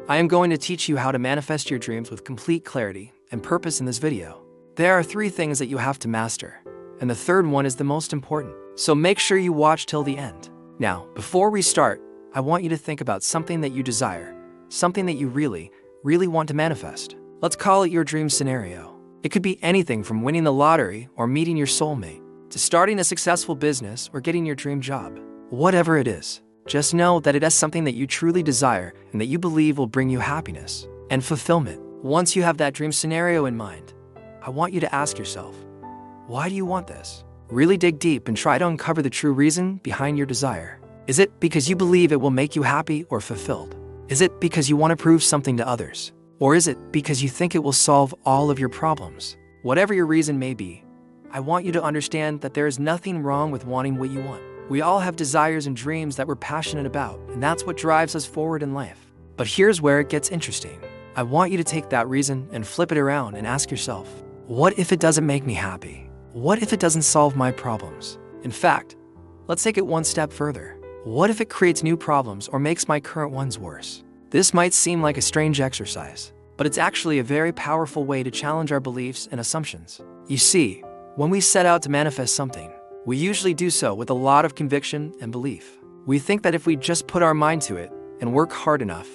I am going to teach you how to manifest your dreams with complete clarity and purpose in this video. There are 3 things that you have to master, and the third one is the most important. So make sure you watch till the end. Now, before we start, I want you to think about something that you desire, something that you really want to manifest. Let's call it your dream scenario. It could be anything from winning the lottery or meeting your soulmate, to starting a successful business or getting your dream job. Whatever it is, just know that it is something that you truly desire and that you believe will bring you happiness and fulfillment. Once you have that dream scenario in mind, I want you to ask yourself, why do you want this? Really dig deep and try to uncover the true reason behind your desire. Is it because you believe it will make you happy or fulfilled? Is it because you want to prove something to others? Or is it because you think it will solve all of your problems? Whatever your reason may be, I want you to understand that there is nothing wrong with wanting what you want. We all have desires and dreams that we're passionate about, and that's what drives us forward in life. But here's where it gets interesting. I want you to take that reason and flip it around and ask yourself, what if it doesn't make me happy? What if it doesn't solve my problems? In fact, let's take it one step further. What if it creates new problems or makes my current ones worse? This might seem like a strange exercise, but it's actually a very powerful way to challenge our beliefs and assumptions. You see, when we set out to manifest something, we usually do so with a lot of conviction and belief. We think that if we just put our mind to it and work hard enough,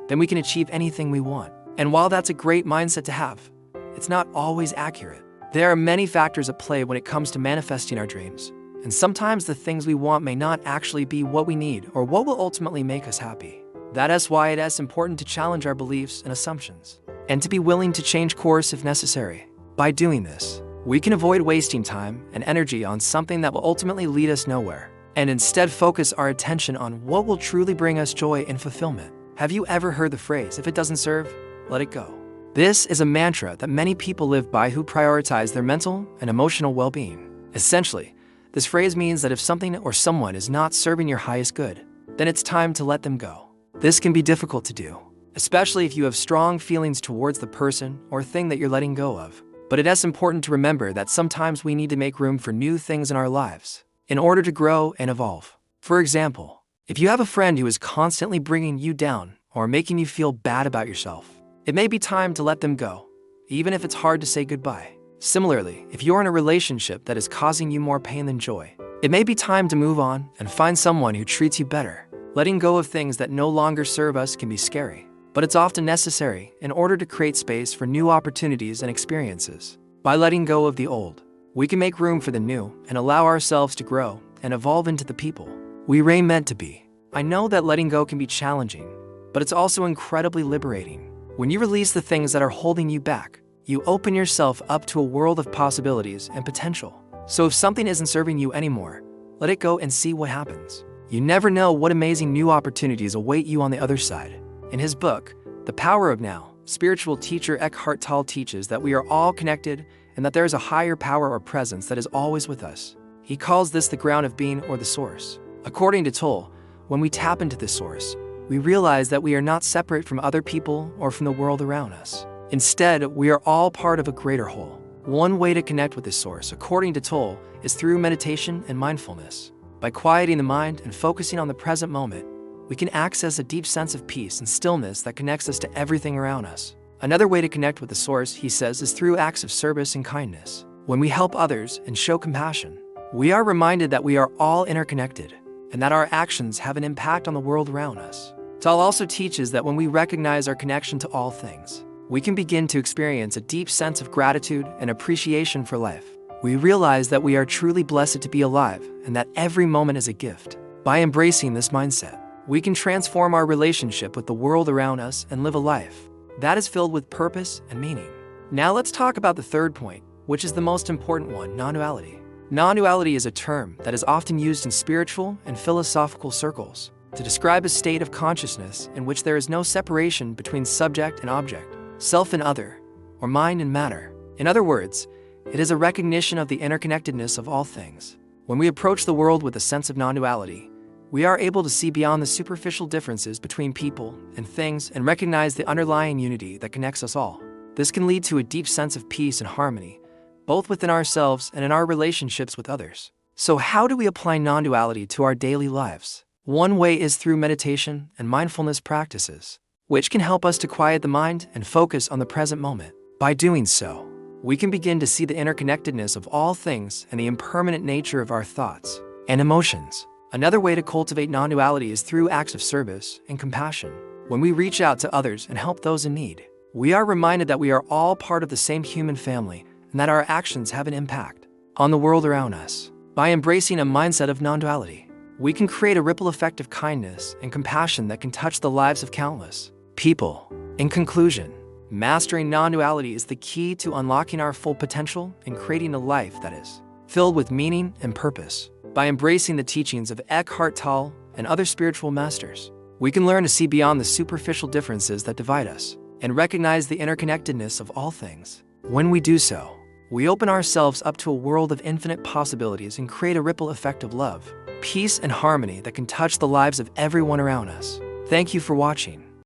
then we can achieve anything we want. And while that's a great mindset to have, it's not always accurate. There are many factors at play when it comes to manifesting our dreams. And sometimes the things we want may not actually be what we need or what will ultimately make us happy. That is why it is important to challenge our beliefs and assumptions, and to be willing to change course if necessary. By doing this, we can avoid wasting time and energy on something that will ultimately lead us nowhere, and instead focus our attention on what will truly bring us joy and fulfillment. Have you ever heard the phrase, if it doesn't serve, let it go? This is a mantra that many people live by who prioritize their mental and emotional well-being. Essentially, this phrase means that if something or someone is not serving your highest good, then it's time to let them go. This can be difficult to do, especially if you have strong feelings towards the person or thing that you're letting go of. But it is important to remember that sometimes we need to make room for new things in our lives in order to grow and evolve. For example, if you have a friend who is constantly bringing you down or making you feel bad about yourself, it may be time to let them go, even if it's hard to say goodbye. Similarly, if you're in a relationship that is causing you more pain than joy, it may be time to move on and find someone who treats you better. Letting go of things that no longer serve us can be scary, but it's often necessary in order to create space for new opportunities and experiences. By letting go of the old, we can make room for the new and allow ourselves to grow and evolve into the people we were meant to be. I know that letting go can be challenging, but it's also incredibly liberating. When you release the things that are holding you back, you open yourself up to a world of possibilities and potential. So if something isn't serving you anymore, let it go and see what happens. You never know what amazing new opportunities await you on the other side. In his book, The Power of Now, spiritual teacher Eckhart Tolle teaches that we are all connected and that there is a higher power or presence that is always with us. He calls this the ground of being or the source. According to Tolle, when we tap into this source, we realize that we are not separate from other people or from the world around us. Instead, we are all part of a greater whole. One way to connect with this source, according to Tolle, is through meditation and mindfulness. By quieting the mind and focusing on the present moment, we can access a deep sense of peace and stillness that connects us to everything around us. Another way to connect with the source, he says, is through acts of service and kindness. When we help others and show compassion, we are reminded that we are all interconnected and that our actions have an impact on the world around us. Tolle also teaches that when we recognize our connection to all things, we can begin to experience a deep sense of gratitude and appreciation for life. We realize that we are truly blessed to be alive and that every moment is a gift. By embracing this mindset, we can transform our relationship with the world around us and live a life that is filled with purpose and meaning. Now let's talk about the third point, which is the most important one, non-duality. Non-duality is a term that is often used in spiritual and philosophical circles to describe a state of consciousness in which there is no separation between subject and object, self and other, or mind and matter. In other words, it is a recognition of the interconnectedness of all things. When we approach the world with a sense of non-duality, we are able to see beyond the superficial differences between people and things and recognize the underlying unity that connects us all. This can lead to a deep sense of peace and harmony, both within ourselves and in our relationships with others. So how do we apply non-duality to our daily lives? One way is through meditation and mindfulness practices. which can help us to quiet the mind and focus on the present moment. By doing so, we can begin to see the interconnectedness of all things and the impermanent nature of our thoughts and emotions. Another way to cultivate non-duality is through acts of service and compassion. When we reach out to others and help those in need, we are reminded that we are all part of the same human family and that our actions have an impact on the world around us. By embracing a mindset of non-duality, we can create a ripple effect of kindness and compassion that can touch the lives of countless people. In conclusion, mastering non-duality is the key to unlocking our full potential and creating a life that is filled with meaning and purpose. By embracing the teachings of Eckhart Tolle and other spiritual masters, we can learn to see beyond the superficial differences that divide us and recognize the interconnectedness of all things. When we do so, we open ourselves up to a world of infinite possibilities and create a ripple effect of love, peace, and harmony that can touch the lives of everyone around us. Thank you for watching.